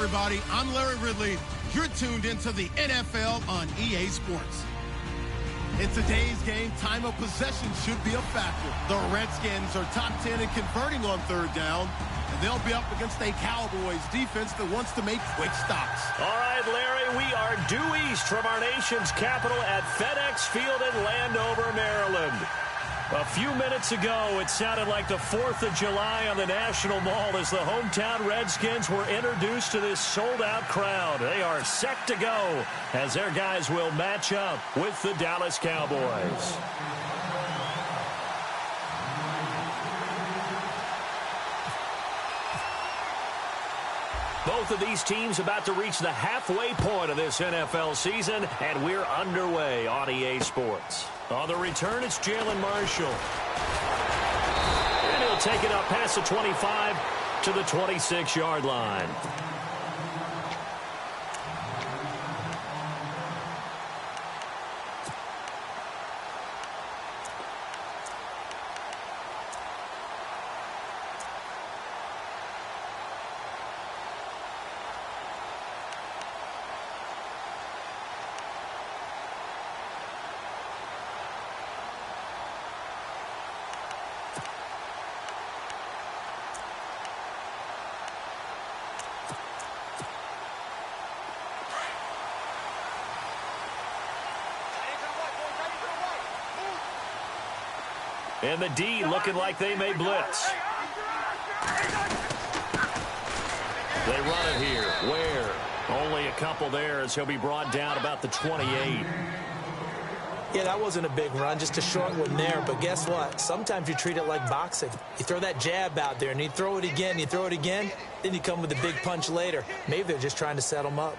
everybody. I'm Larry Ridley. You're tuned into the NFL on EA Sports. In today's game, time of possession should be a factor. The Redskins are top 10 in converting on third down, and they'll be up against a Cowboys defense that wants to make quick stops. All right, Larry, we are due east from our nation's capital at FedEx Field in Landover, Maryland. A few minutes ago, it sounded like the 4th of July on the National Mall as the hometown Redskins were introduced to this sold-out crowd. They are set to go as their guys will match up with the Dallas Cowboys. Both of these teams about to reach the halfway point of this NFL season, and we're underway on EA Sports. On the return, it's Jalen Marshall. And he'll take it up past the 25 to the 26-yard line. And the D looking like they may blitz. They run it here. Where? Only a couple there as he'll be brought down about the 28. Yeah, that wasn't a big run, just a short one there. But guess what? Sometimes you treat it like boxing. You throw that jab out there, and you throw it again, then you come with a big punch later. Maybe they're just trying to set him up.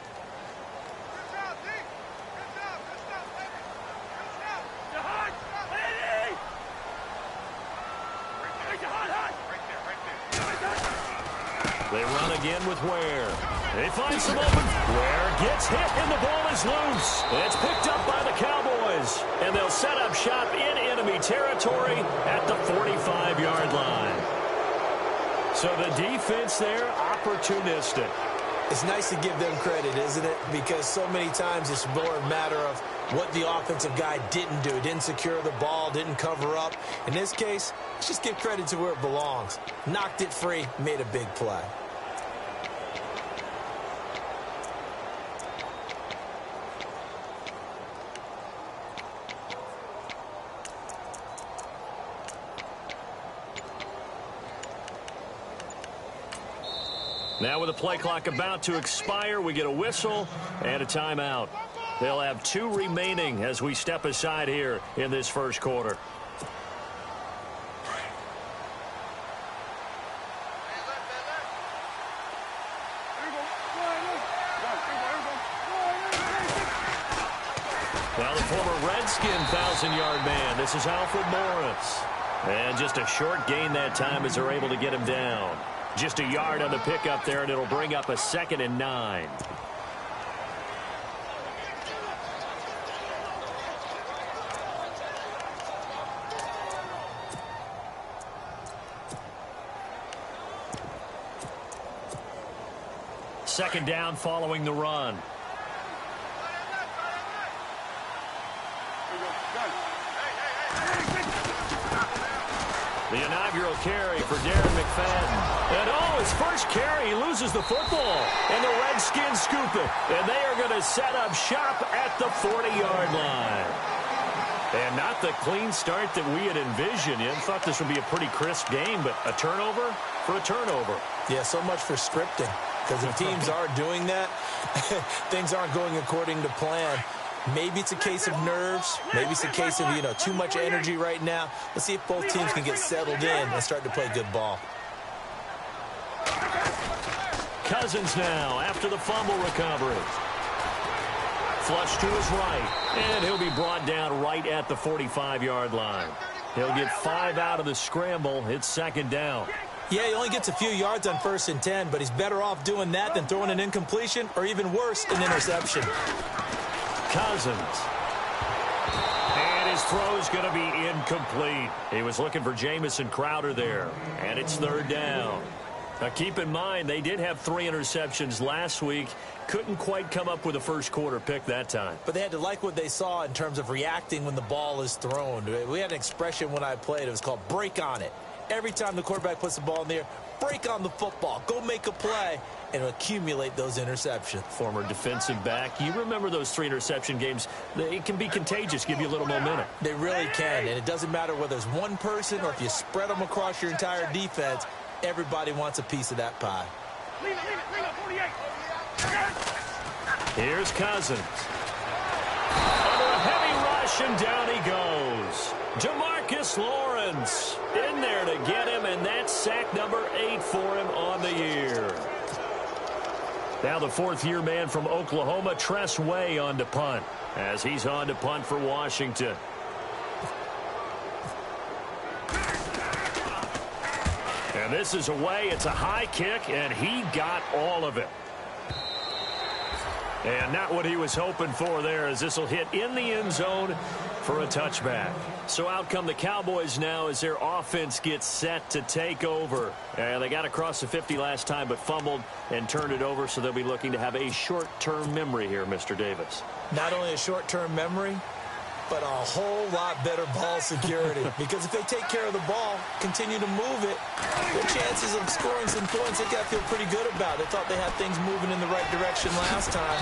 They run again with Ware. They find some open. Ware gets hit, and the ball is loose. It's picked up by the Cowboys, and they'll set up shop in enemy territory at the 45-yard line. So the defense there, opportunistic. It's nice to give them credit, isn't it? Because so many times it's more a matter of what the offensive guy didn't do. Didn't secure the ball, didn't cover up. In this case, let's just give credit to where it belongs. Knocked it free, made a big play. Now with the play clock about to expire, we get a whistle and a timeout. They'll have 2 remaining as we step aside here in this first quarter. Now the former Redskin 1,000-yard man. This is Alfred Morris. And just a short gain that time as they're able to get him down. Just a yard on the pickup there, and it'll bring up a 2nd and 9. Second down following the run. The inaugural carry for Darren McFadden. And his first carry, he loses the football. And the Redskins scoop it. And they are going to set up shop at the 40-yard line. And not the clean start that we had envisioned. You thought this would be a pretty crisp game, but a turnover for a turnover. Yeah, so much for scripting. Because if teams are doing that, things aren't going according to plan. Maybe it's a case of nerves. Maybe it's a case of, too much energy right now. Let's see if both teams can get settled in and start to play good ball. Cousins now after the fumble recovery. Flush to his right, and he'll be brought down right at the 45-yard line. He'll get 5 out of the scramble. It's 2nd down. Yeah, he only gets a few yards on 1st and 10, but he's better off doing that than throwing an incompletion or even worse, an interception. Cousins. And his throw's going to be incomplete. He was looking for Jamison Crowder there, and it's 3rd down. Now, keep in mind, they did have 3 interceptions last week. Couldn't quite come up with a first quarter pick that time. But they had to like what they saw in terms of reacting when the ball is thrown. We had an expression when I played. It was called break on it. Every time the quarterback puts the ball in the air, break on the football. Go make a play and accumulate those interceptions. Former defensive back. You remember those 3 interception games. It can be contagious, give you a little momentum. They really can, and it doesn't matter whether it's one person or if you spread them across your entire defense. Everybody wants a piece of that pie. Here's Cousins. Under a heavy rush, and down he goes. Jamarcus Lawrence in there to get him, and that's sack number 8 for him on the year. Now the 4th-year man from Oklahoma, Tress Way, on to punt, as he's on to punt for Washington. And this is away. It's a high kick, and he got all of it. And not what he was hoping for there, as this will hit in the end zone for a touchback. So out come the Cowboys now as their offense gets set to take over. And they got across the 50 last time but fumbled and turned it over, so they'll be looking to have a short-term memory here, Mr. Davis. Not only a short-term memory, but a whole lot better ball security. Because if they take care of the ball, continue to move it, their chances of scoring some points, they got to feel pretty good about. They thought they had things moving in the right direction last time.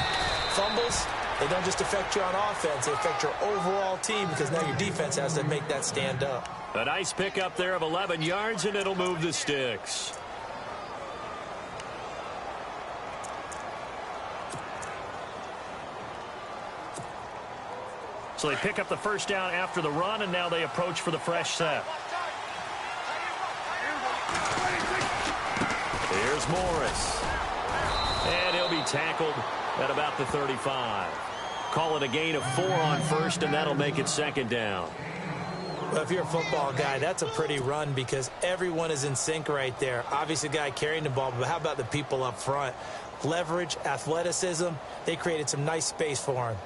Fumbles, they don't just affect you on offense, they affect your overall team, because now your defense has to make that stand up. A nice pickup there of 11 yards, and it'll move the sticks. So they pick up the first down after the run, and now they approach for the fresh set. Here's Morris. And he'll be tackled at about the 35. Call it a gain of 4 on first, and that'll make it 2nd down. Well, if you're a football guy, that's a pretty run because everyone is in sync right there. Obviously, the guy carrying the ball, but how about the people up front? Leverage, athleticism, they created some nice space for him.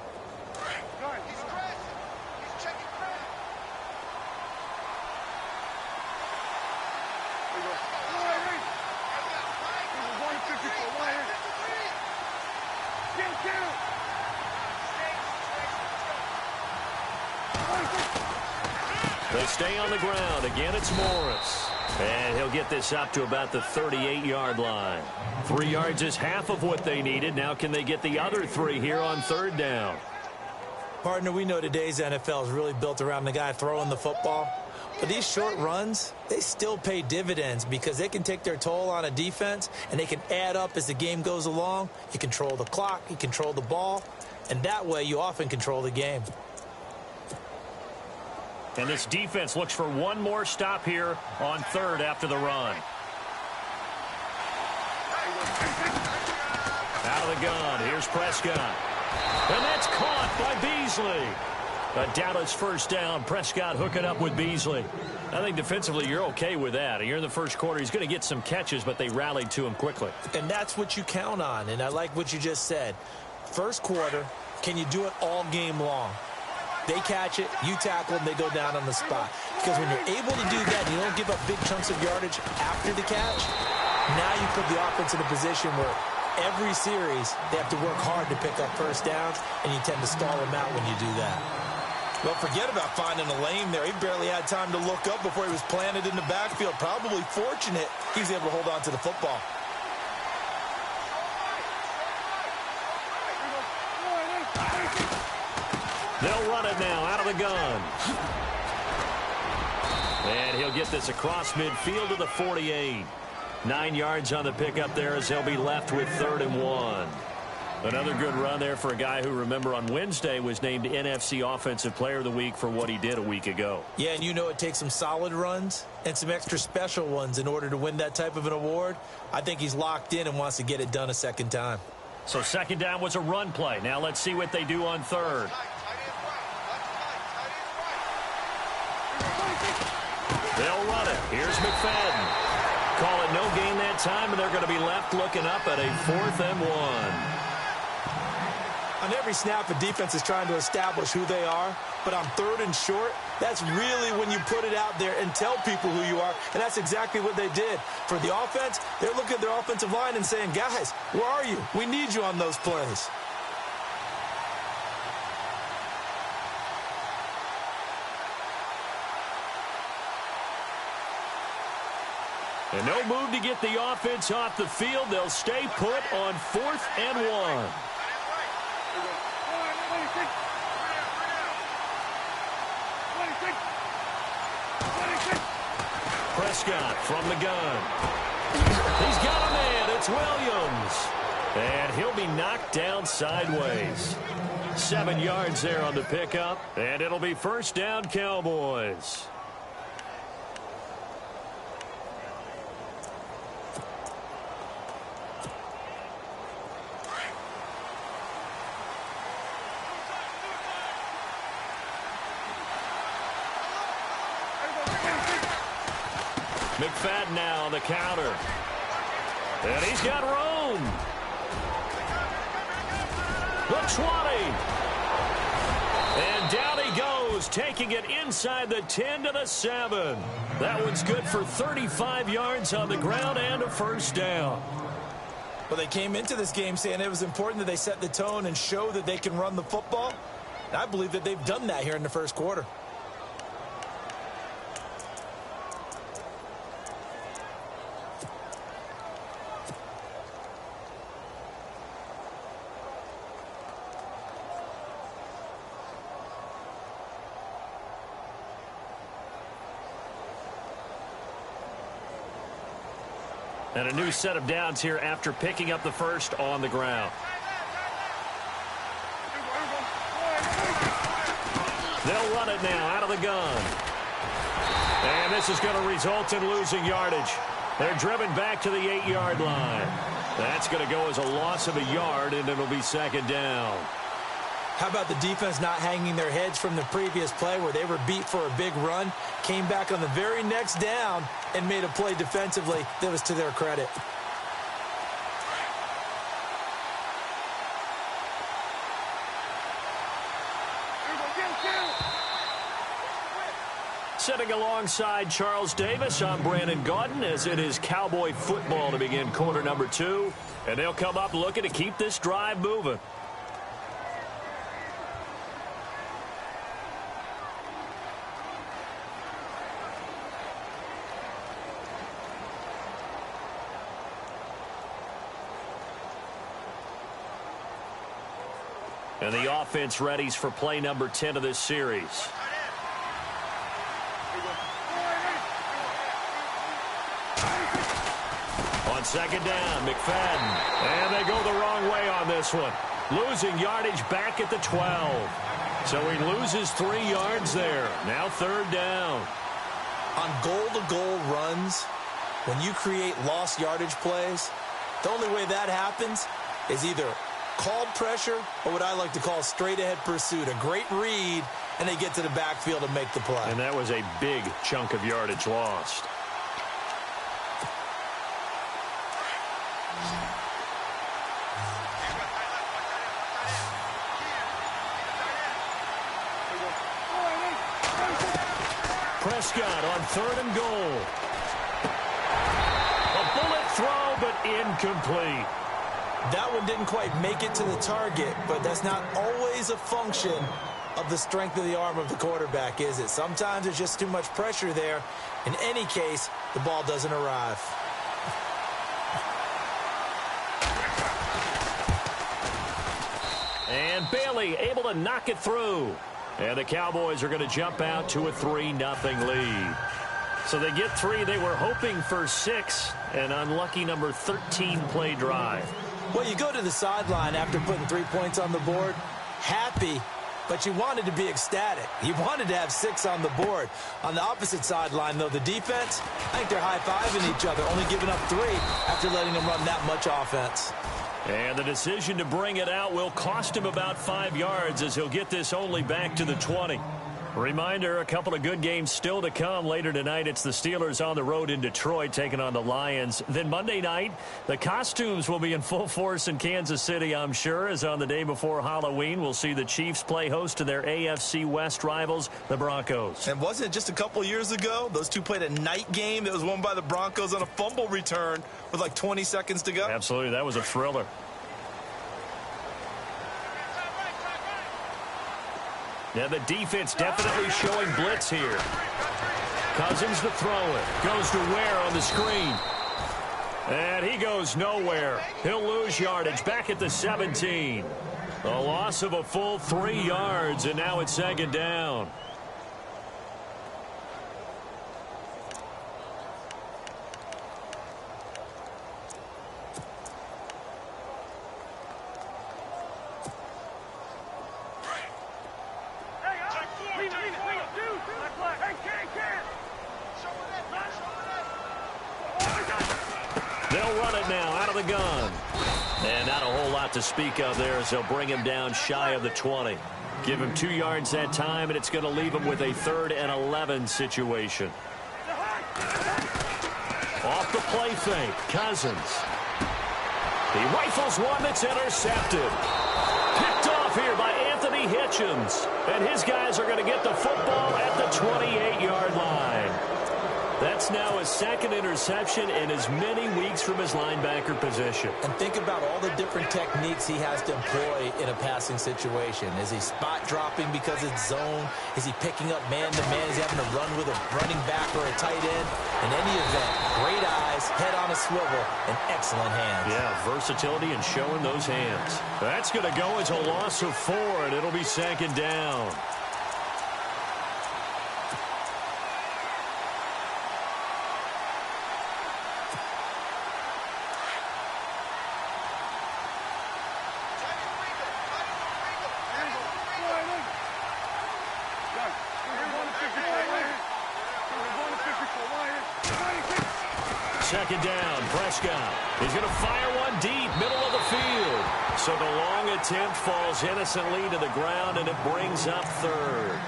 They stay on the ground. Again, it's Morris. And he'll get this up to about the 38-yard line. 3 yards is half of what they needed. Now can they get the other 3 here on 3rd down? Partner, we know today's NFL is really built around the guy throwing the football. But these short runs, they still pay dividends because they can take their toll on a defense, and they can add up as the game goes along. You control the clock, you control the ball, and that way you often control the game. And this defense looks for one more stop here on 3rd after the run. Out of the gun, here's Prescott. And that's caught by Beasley. A Dallas first down. Prescott hooking up with Beasley. I think defensively you're okay with that. You're in the first quarter. He's going to get some catches, but they rallied to him quickly. And that's what you count on, and I like what you just said. First quarter, can you do it all game long? They catch it, you tackle them, they go down on the spot. Because when you're able to do that, you don't give up big chunks of yardage after the catch. Now you put the offense in a position where every series they have to work hard to pick up first downs, and you tend to stall them out when you do that. Well, forget about finding a lane there. He barely had time to look up before he was planted in the backfield. Probably fortunate he was able to hold on to the football. They'll run it now out of the gun. And he'll get this across midfield to the 48. 9 yards on the pickup there as they'll be left with 3rd and 1. Another good run there for a guy who, remember, on Wednesday was named NFC Offensive Player of the Week for what he did a week ago. Yeah, and you know it takes some solid runs and some extra special ones in order to win that type of an award. I think he's locked in and wants to get it done a second time. So 2nd down was a run play. Now let's see what they do on 3rd. They'll run it. Here's McFadden. Call it no gain that time, and they're going to be left looking up at a 4th and 1. On every snap, a defense is trying to establish who they are, but on 3rd and short, that's really when you put it out there and tell people who you are, and that's exactly what they did. For the offense, they're looking at their offensive line and saying, guys, where are you? We need you on those plays. And no move to get the offense off the field. They'll stay put on 4th and 1. Prescott from the gun. He's got a man. It's Williams. And he'll be knocked down sideways. 7 yards there on the pickup. And it'll be 1st down, Cowboys. McFadden now on the counter. And he's got room. The 20. And down he goes, taking it inside the 10 to the 7. That one's good for 35 yards on the ground and a 1st down. Well, they came into this game saying it was important that they set the tone and show that they can run the football. And I believe that they've done that here in the 1st quarter. And a new set of downs here after picking up the 1st on the ground. They'll run it now out of the gun. And this is going to result in losing yardage. They're driven back to the 8-yard line. That's going to go as a loss of a yard, and it'll be 2nd down. How about the defense not hanging their heads from the previous play where they were beat for a big run, came back on the very next down, and made a play defensively that was to their credit. Sitting alongside Charles Davis, I'm Brandon Gaudin, as it is Cowboy football to begin quarter number 2. And they'll come up looking to keep this drive moving. And the offense readies for play number 10 of this series. On 2nd down, McFadden. And they go the wrong way on this one. Losing yardage back at the 12. So he loses 3 yards there. Now 3rd down. On goal-to-goal runs, when you create lost yardage plays, the only way that happens is either called pressure or what I like to call straight-ahead pursuit. A great read, and they get to the backfield and make the play. And that was a big chunk of yardage lost. Prescott on 3rd and goal. A bullet throw, but incomplete. That one didn't quite make it to the target, but that's not always a function of the strength of the arm of the quarterback, is it? Sometimes there's just too much pressure there. In any case, the ball doesn't arrive. And Bailey able to knock it through. And the Cowboys are going to jump out to a 3-0 lead. So they get 3. They were hoping for 6. An unlucky number 13 play drive. Well, you go to the sideline after putting 3 points on the board, happy, but you wanted to be ecstatic. You wanted to have 6 on the board. On the opposite sideline, though, the defense, I think they're high-fiving each other, only giving up 3 after letting them run that much offense. And the decision to bring it out will cost him about 5 yards as he'll get this only back to the 20. Reminder, a couple of good games still to come later tonight. It's the Steelers on the road in Detroit taking on the Lions. Then Monday night, the costumes will be in full force in Kansas City, I'm sure, as on the day before Halloween, we'll see the Chiefs play host to their AFC West rivals, the Broncos. And wasn't it just a couple years ago, those two played a night game that was won by the Broncos on a fumble return with like 20 seconds to go? Absolutely, that was a thriller. Yeah, the defense definitely showing blitz here. Cousins to throw it. Goes to Ware on the screen. And he goes nowhere. He'll lose yardage back at the 17. A loss of a full 3 yards, and now it's second down. They'll run it now out of the gun. And not a whole lot to speak of there as they'll bring him down shy of the 20. Give him 2 yards that time, and it's going to leave him with a 3rd and 11 situation. Off the play fake, Cousins. He rifles one that's intercepted. Picked off here by Anthony Hitchens. And his guys are going to get the football at the 28-yard line. That's now his 2nd interception in as many weeks from his linebacker position. And think about all the different techniques he has to employ in a passing situation. Is he spot dropping because it's zone? Is he picking up man-to-man? Is he having to run with a running back or a tight end? In any event, great eyes, head on a swivel, and excellent hands. Yeah, versatility and showing those hands. That's going to go as a loss of 4, and it'll be second down. Second down, Prescott. He's going to fire one deep, middle of the field. So the long attempt falls innocently to the ground, and it brings up 3rd.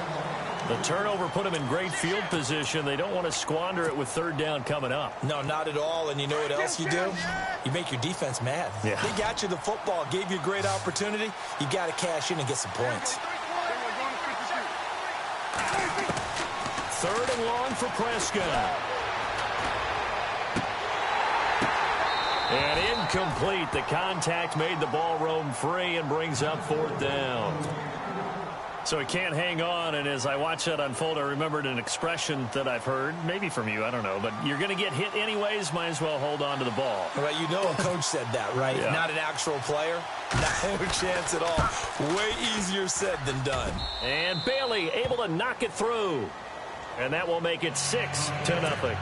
The turnover put him in great field position. They don't want to squander it with 3rd down coming up. No, not at all. And you know what else you do? You make your defense mad. Yeah. They got you the football, gave you a great opportunity. You got to cash in and get some points. 3rd and long for Prescott. And incomplete. The contact made the ball roam free and brings up 4th down. So he can't hang on, and as I watch that unfold, I remembered an expression that I've heard, maybe from you, I don't know, but you're going to get hit anyways, might as well hold on to the ball. Right, you know a coach said that, right? Yeah. Not an actual player. No chance at all. Way easier said than done. And Bailey able to knock it through. And that will make it 6-0.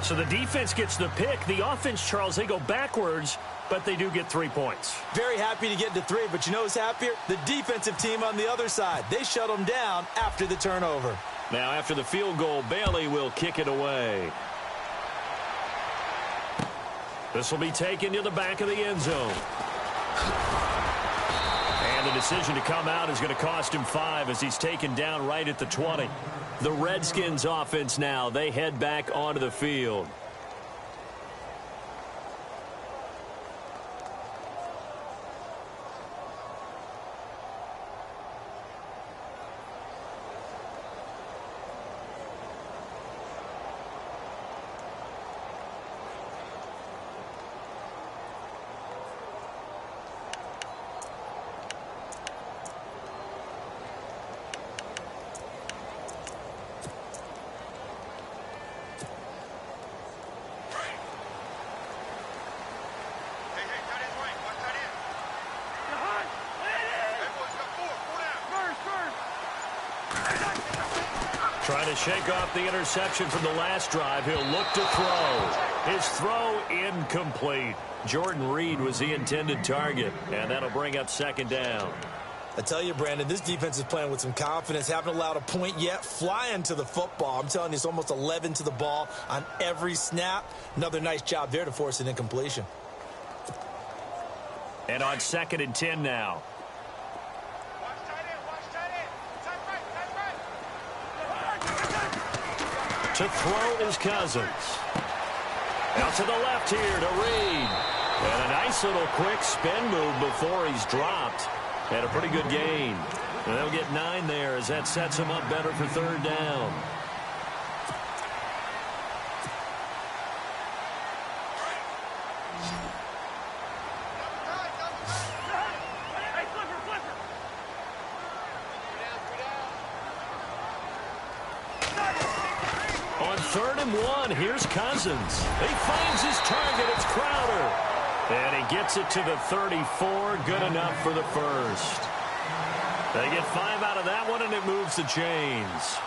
So the defense gets the pick. The offense, Charles, they go backwards, but they do get 3 points. Very happy to get to 3, but you know who's happier? The defensive team on the other side. They shut them down after the turnover. Now, after the field goal, Bailey will kick it away. This will be taken to the back of the end zone. And the decision to come out is going to cost him 5 as he's taken down right at the 20. The Redskins offense now, they head back onto the field. Trying to shake off the interception from the last drive. He'll look to throw. His throw incomplete. Jordan Reed was the intended target, and that'll bring up 2nd down. I tell you, Brandon, this defense is playing with some confidence. Haven't allowed a point yet. Flying to the football. I'm telling you, it's almost 11 to the ball on every snap. Another nice job there to force an incompletion. And on 2nd and 10 now. To throw is Cousins. Out to the left here to Reed. And a nice little quick spin move before he's dropped. And a pretty good gain. And they'll get 9 there as that sets him up better for third down. On 3rd and 1, here's Cousins. He finds his target. It's Crowder. And he gets it to the 34. Good enough for the first. They get 5 out of that one, and it moves the chains.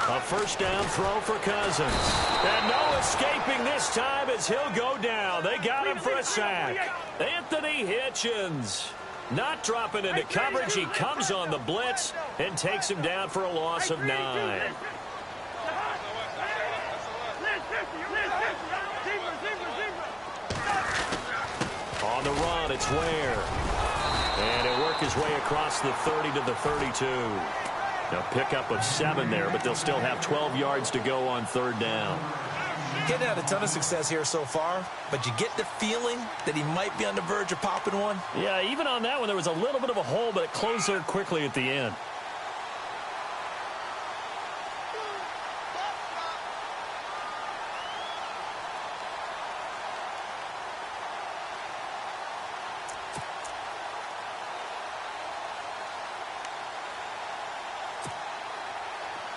A first down throw for Cousins. And no escaping this time as he'll go down. They got him for a sack. Anthony Hitchens not dropping into coverage. He comes on the blitz and takes him down for a loss of 9. On the run, it's Ware. And he'll work his way across the 30 to the 32. A pickup of 7 there, but they'll still have 12 yards to go on 3rd down. Getting out a ton of success here so far, but you get the feeling that he might be on the verge of popping one. Yeah, even on that one, there was a little bit of a hole, but it closed there quickly at the end.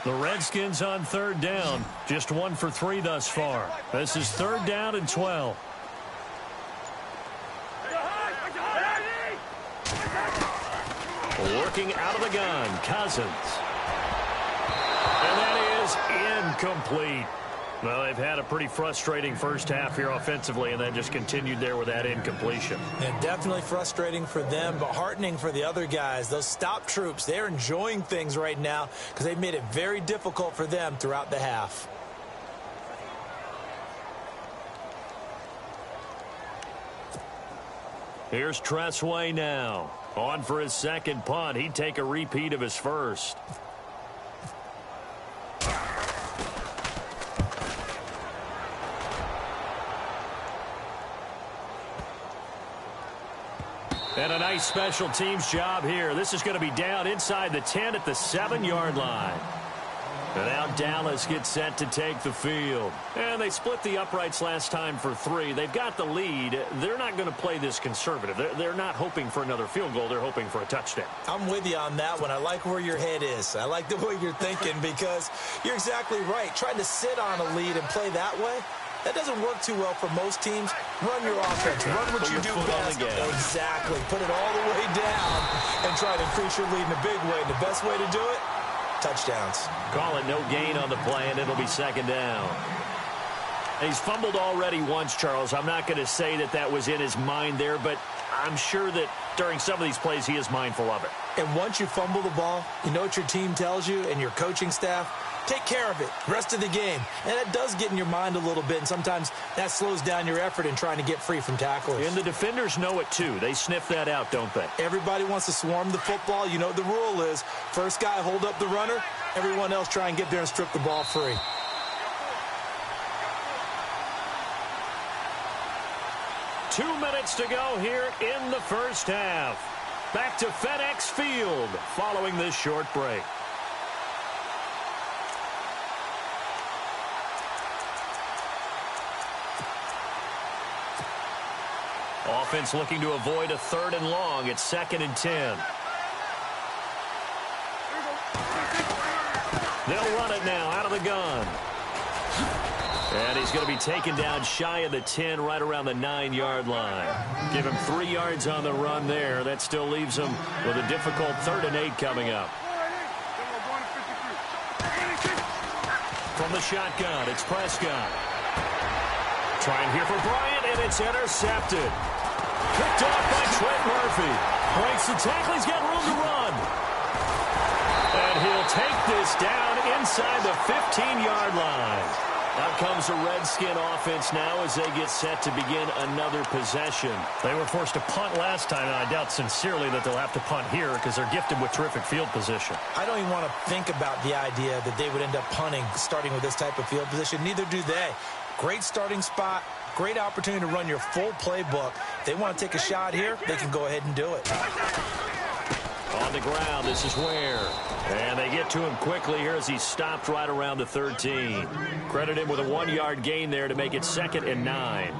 The Redskins on 3rd down. Just 1 for 3 thus far. This is 3rd down and 12. Working out of the gun, Cousins. And that is incomplete. Well, they've had a pretty frustrating first half here offensively, and then just continued there with that incompletion. And definitely frustrating for them, but heartening for the other guys. Those stop troops, they're enjoying things right now because they've made it very difficult for them throughout the half. Here's Tressway now. On for his second punt. He'd take a repeat of his first. And a nice special teams job here. This is going to be down inside the 10 at the 7-yard line. And now Dallas gets set to take the field. And they split the uprights last time for 3. They've got the lead. They're not going to play this conservative. They're not hoping for another field goal. They're hoping for a touchdown. I'm with you on that one. I like where your head is. I like the way you're thinking because you're exactly right. Trying to sit on a lead and play that way, that doesn't work too well for most teams. Run your offense. Run what you do best. Exactly. Put it all the way down and try to increase your lead in a big way. The best way to do it, touchdowns. Call it no gain on the play, and it'll be 2nd down. He's fumbled already once, Charles. I'm not going to say that that was in his mind there, but I'm sure that during some of these plays he is mindful of it. And once you fumble the ball, you know what your team tells you and your coaching staff? Take care of it rest of the game. And that does get in your mind a little bit, and sometimes that slows down your effort in trying to get free from tacklers. And the defenders know it too. They sniff that out, don't they? Everybody wants to swarm the football. You know what the rule is. First guy hold up the runner. Everyone else try and get there and strip the ball free. Two minutes to go here in the first half. Back to FedEx Field following this short break. Offense looking to avoid a 3rd and long. It's 2nd and 10. They'll run it now out of the gun. And he's going to be taken down shy of the 10, right around the 9-yard line. Give him 3 yards on the run there. That still leaves him with a difficult 3rd and 8 coming up. From the shotgun, it's Prescott. trying here for Bryant, and it's intercepted. Picked off by Trent Murphy. Breaks the tackle. He's got room to run. And he'll take this down inside the 15-yard line. Out comes the Redskin offense now as they get set to begin another possession. They were forced to punt last time, and I doubt sincerely that they'll have to punt here because they're gifted with terrific field position. I don't even want to think about the idea that they would end up punting starting with this type of field position. Neither do they. Great starting spot, great opportunity to run your full playbook. If they want to take a shot here, they can go ahead and do it. On the ground, this is Ware. And they get to him quickly here as he stopped right around the 13. Credit him with a 1-yard gain there to make it 2nd and 9.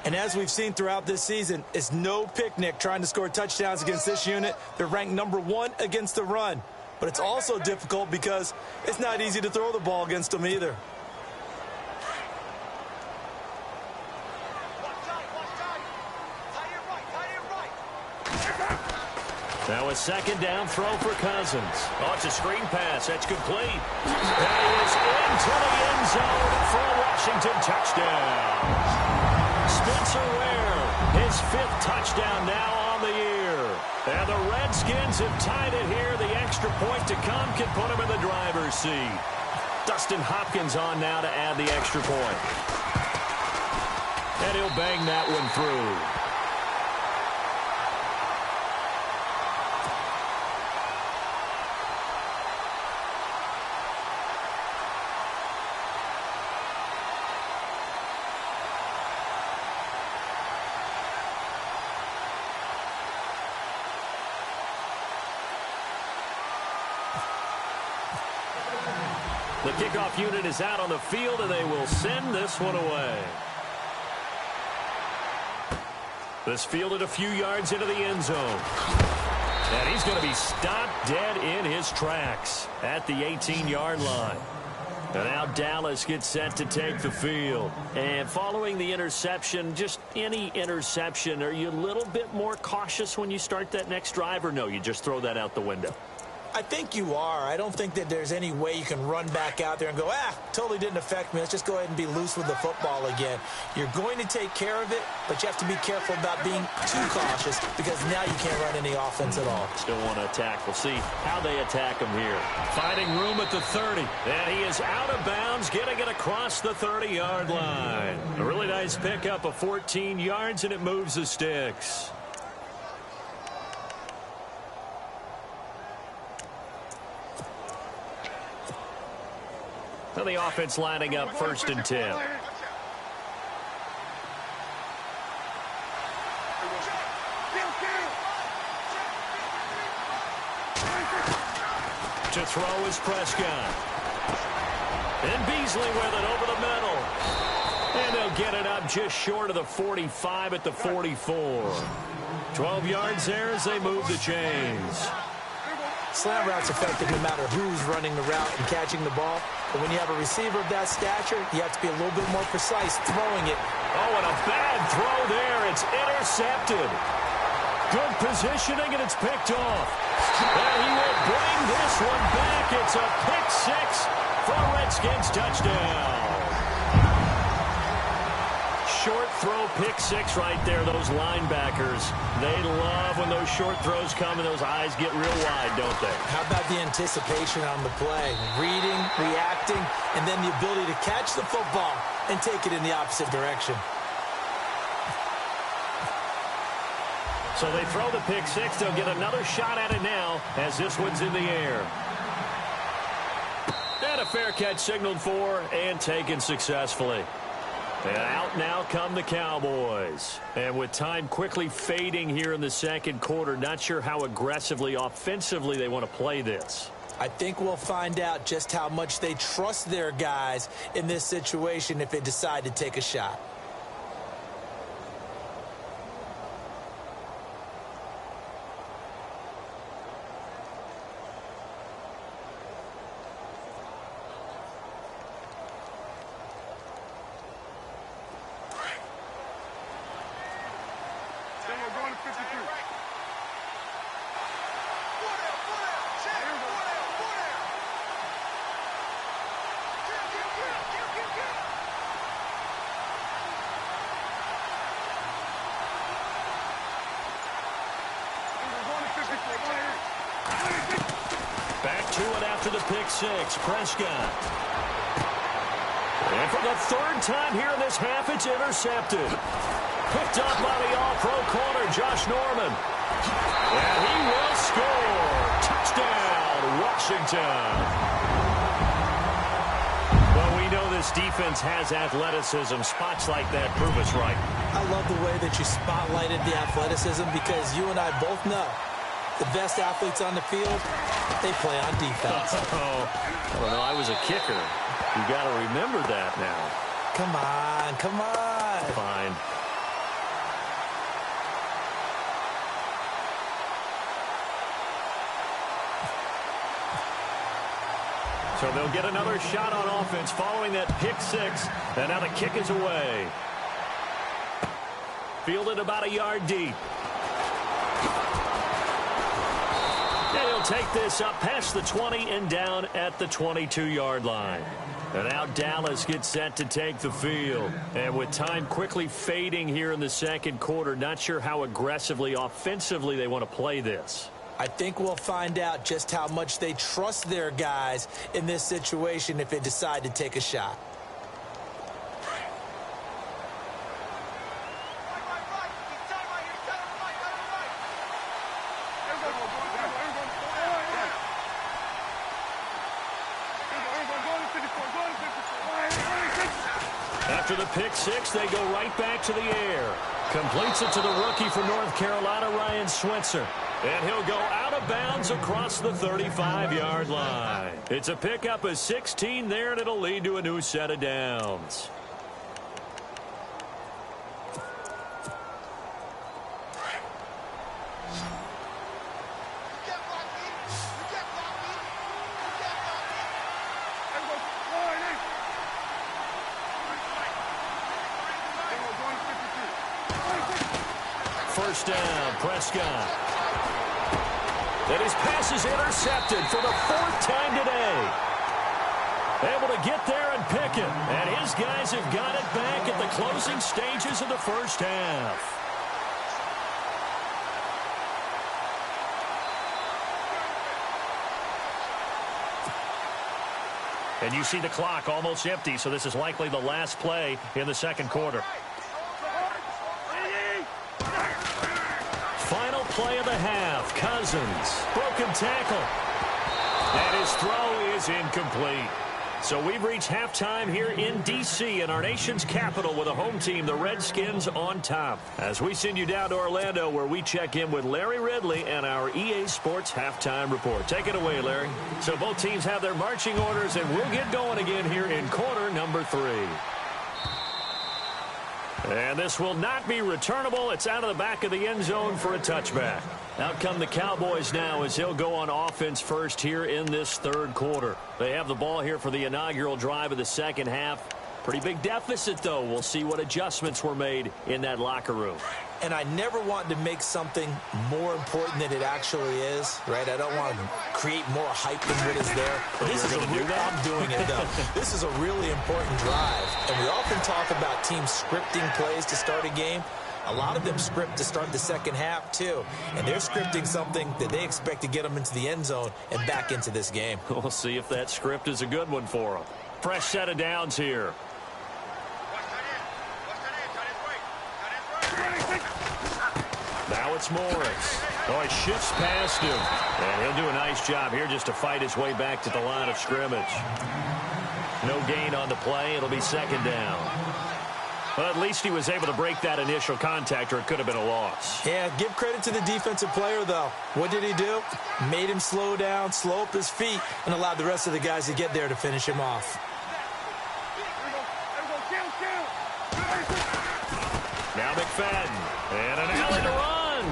And as we've seen throughout this season, it's no picnic trying to score touchdowns against this unit. They're ranked number 1 against the run. But it's also difficult because it's not easy to throw the ball against them either. Now a 2nd down throw for Cousins. Oh, it's a screen pass. That's complete. And he is into the end zone for a Washington touchdown. Spencer Ware, his 5th touchdown now on the year. And the Redskins have tied it here. The extra point to come can put him in the driver's seat. Dustin Hopkins on now to add the extra point. And he'll bang that one through. The kickoff unit is out on the field, and they will send this one away. This fielded a few yards into the end zone. And he's going to be stopped dead in his tracks at the 18-yard line. And now Dallas gets set to take the field. And following the interception, just any interception, are you a little bit more cautious when you start that next drive, or no, you just throw that out the window? I think you are. I don't think that there's any way you can run back out there and go, totally didn't affect me. Let's just go ahead and be loose with the football again. You're going to take care of it, but you have to be careful about being too cautious because now you can't run any offense at all. Still want to attack. We'll see how they attack him here. Finding room at the 30. And he is out of bounds, getting it across the 30-yard line. A really nice pickup of 14 yards, and it moves the sticks. So the offense lining up 1st and 10. To throw is Prescott. And Beasley with it over the middle. And they'll get it up just short of the 45 at the 44. 12 yards there as they move the chains. Slant route's effective no matter who's running the route and catching the ball. But when you have a receiver of that stature, you have to be a little bit more precise throwing it. Oh, and a bad throw there. It's intercepted. Good positioning, and it's picked off. And he will bring this one back. It's a pick 6 for a Redskins touchdown. Short throw, pick 6 right there. Those linebackers, they love when those short throws come and those eyes get real wide, don't they? How about the anticipation on the play? Reading, reacting, and then the ability to catch the football and take it in the opposite direction. So they throw the pick 6. They'll get another shot at it now as this one's in the air. And a fair catch signaled for and taken successfully. And out now come the Cowboys. And with time quickly fading here in the second quarter, not sure how aggressively, offensively they want to play this. I think we'll find out just how much they trust their guys in this situation if they decide to take a shot. to it after the pick six. Prescott. And for the third time here in this half, it's intercepted. Picked up by the all-pro corner, Josh Norman. And he will score. Touchdown, Washington. Well, we know this defense has athleticism. Spots like that prove us right. I love the way that you spotlighted the athleticism because you and I both know the best athletes on the field, they play on defense. I don't know. I was a kicker. You got to remember that now. Come on, come on. Fine. So they'll get another shot on offense following that pick six. And now the kick is away. Fielded about a yard deep. And he'll take this up past the 20 and down at the 22-yard line. And now Dallas gets set to take the field. And with time quickly fading here in the second quarter, not sure how aggressively, offensively they want to play this. I think we'll find out just how much they trust their guys in this situation if they decide to take a shot. After the pick six, they go right back to the air. Completes it to the rookie from North Carolina, Ryan Switzer. And he'll go out of bounds across the 35-yard line. It's a pickup of 16 there, and it'll lead to a new set of downs. First down, Prescott. And his pass is intercepted for the fourth time today. Able to get there and pick it. And his guys have got it back at the closing stages of the first half. And you see the clock almost empty, so this is likely the last play in the second quarter. Final play of the half. Cousins. Broken tackle. And his throw is incomplete. So we've reached halftime here in D.C. in our nation's capital with a home team, the Redskins, on top. As we send you down to Orlando where we check in with Larry Ridley and our EA Sports halftime report. Take it away, Larry. So both teams have their marching orders, and we'll get going again here in quarter number 3. And this will not be returnable. It's out of the back of the end zone for a touchback. Out come the Cowboys now as he'll go on offense first here in this third quarter. They have the ball here for the inaugural drive of the second half. Pretty big deficit, though. We'll see what adjustments were made in that locker room. And I never want to make something more important than it actually is, right? I don't want to create more hype than what is there. This is I'm doing it, though. This is a really important drive. And we often talk about teams scripting plays to start a game. A lot of them script to start the second half, too. And they're scripting something that they expect to get them into the end zone and back into this game. We'll see if that script is a good one for them. Fresh set of downs here. Now it's Morris. Oh, he shifts past him. And he'll do a nice job here just to fight his way back to the line of scrimmage. No gain on the play. It'll be second down. Well, at least he was able to break that initial contact, or it could have been a loss. Yeah, give credit to the defensive player, though. What did he do? Made him slow down, slow up his feet, and allowed the rest of the guys to get there to finish him off. Now McFadden. And an alley to run.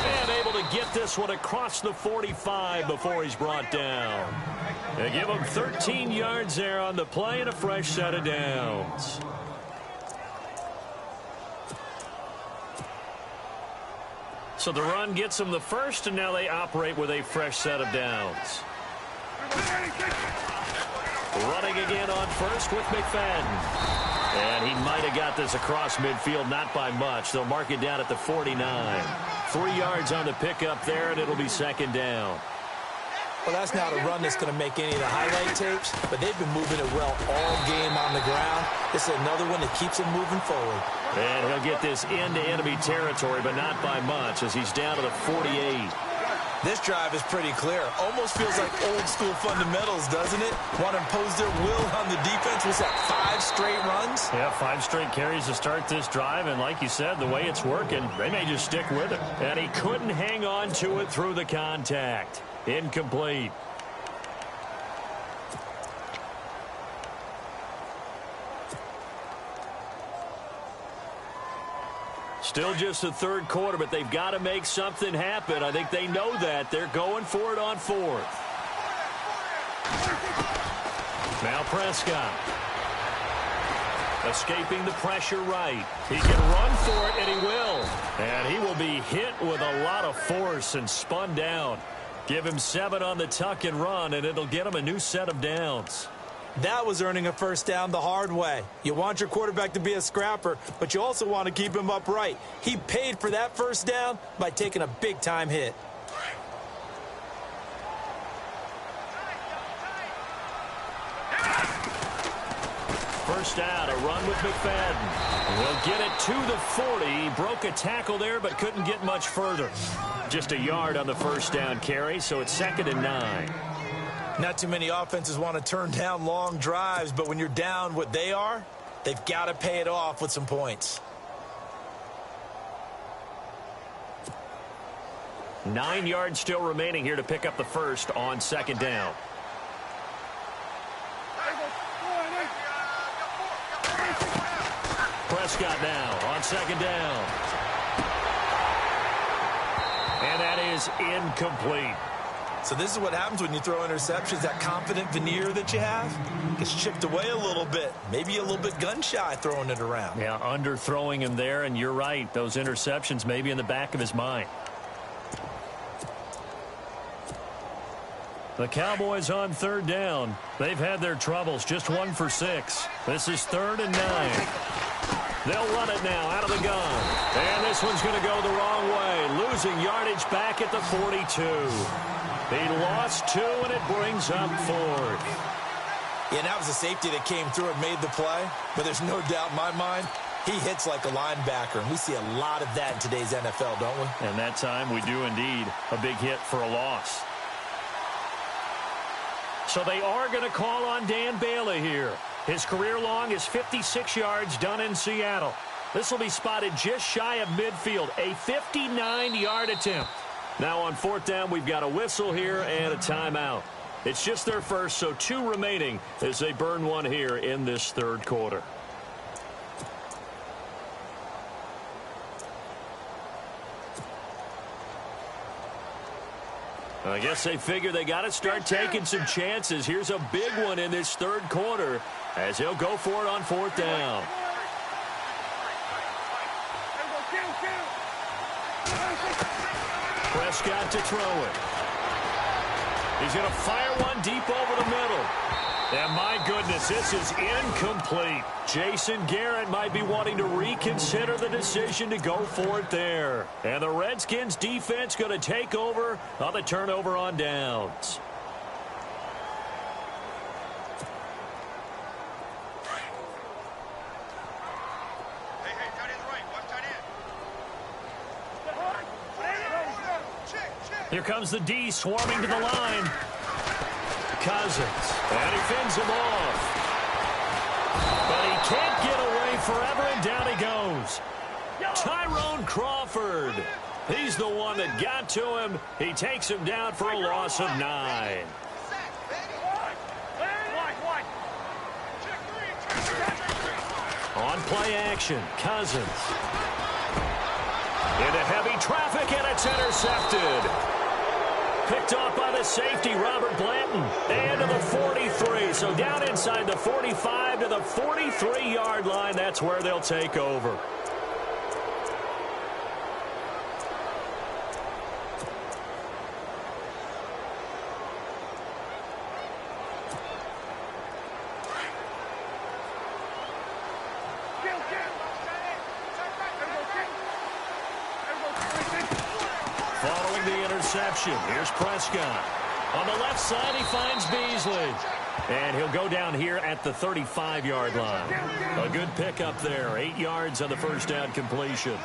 And able to get this one across the 45 before he's brought down. They give him 13 yards there on the play and a fresh set of downs. So the run gets them the first, and now they operate with a fresh set of downs. Running again on first with McFadden. And he might have got this across midfield, not by much. They'll mark it down at the 49. 3 yards on the pickup there, and it'll be second down. Well, that's not a run that's going to make any of the highlight tapes, but they've been moving it well all game on the ground. This is another one that keeps them moving forward. And he'll get this into enemy territory, but not by much, as he's down to the 48. This drive is pretty clear. Almost feels like old-school fundamentals, doesn't it? Want to impose their will on the defense. Was that 5 straight runs? Yeah, 5 straight carries to start this drive, and like you said, the way it's working, they may just stick with it. And he couldn't hang on to it through the contact. Incomplete. Still just the third quarter, but they've got to make something happen. I think they know that. They're going for it on 4th. Now Prescott. Escaping the pressure right. He can run for it, and he will. And he will be hit with a lot of force and spun down. Give him 7 on the tuck and run, and it'll get him a new set of downs. That was earning a first down the hard way. You want your quarterback to be a scrapper, but you also want to keep him upright. He paid for that first down by taking a big-time hit. First out, a run with McFadden. We'll get it to the 40. He broke a tackle there, but couldn't get much further. Just a yard on the first down carry, so it's 2nd and 9. Not too many offenses want to turn down long drives, but when you're down what they are, they've got to pay it off with some points. 9 yards still remaining here to pick up the first on 2nd down. Prescott now on 2nd down. And that is incomplete. So this is what happens when you throw interceptions. That confident veneer that you have gets chipped away a little bit. Maybe a little bit gun-shy throwing it around. Yeah, underthrowing him there, and you're right. Those interceptions may be in the back of his mind. The Cowboys on 3rd down. They've had their troubles, just 1 for 6. This is 3rd and 9. They'll run it now out of the gun. And this one's going to go the wrong way. Losing yardage back at the 42. He lost 2, and it brings up 4th. Yeah, that was a safety that came through and made the play. But there's no doubt in my mind, he hits like a linebacker. And we see a lot of that in today's NFL, don't we? And that time we do indeed. A big hit for a loss. So they are going to call on Dan Bailey here. His career long is 56 yards done in Seattle. This will be spotted just shy of midfield. A 59-yard attempt. Now on 4th down, we've got a whistle here and a timeout. It's just their first, so 2 remaining as they burn 1 here in this 3rd quarter. I guess they figure they got to start taking some chances. Here's a big one in this 3rd quarter as he'll go for it on 4th down. Prescott to throw it. He's going to fire one deep over the middle. And my goodness, this is incomplete. Jason Garrett might be wanting to reconsider the decision to go for it there. And the Redskins defense going to take over on the turnover on downs. Here comes the D swarming to the line. Cousins. And he fins him off. But he can't get away forever, and down he goes. Tyrone Crawford. He's the one that got to him. He takes him down for a loss of 9. On play action, Cousins. Into heavy traffic, and it's intercepted. Picked off by the safety, Robert Blanton. And to the 43. So down inside the 45 to the 43-yard line. That's where they'll take over. Following the interception, here's Prescott. On the left side, he finds Beasley. And he'll go down here at the 35-yard line. A good pickup there. 8 yards on the first down completion.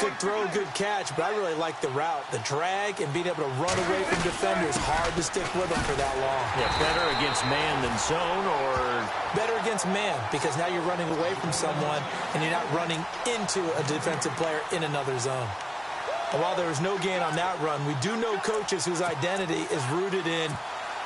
Good throw, good catch, but I really like the route. The drag and being able to run away from defenders, hard to stick with them for that long. Yeah, better against man than zone, or? Better against man, because now you're running away from someone and you're not running into a defensive player in another zone. And while there was no gain on that run, we do know coaches whose identity is rooted in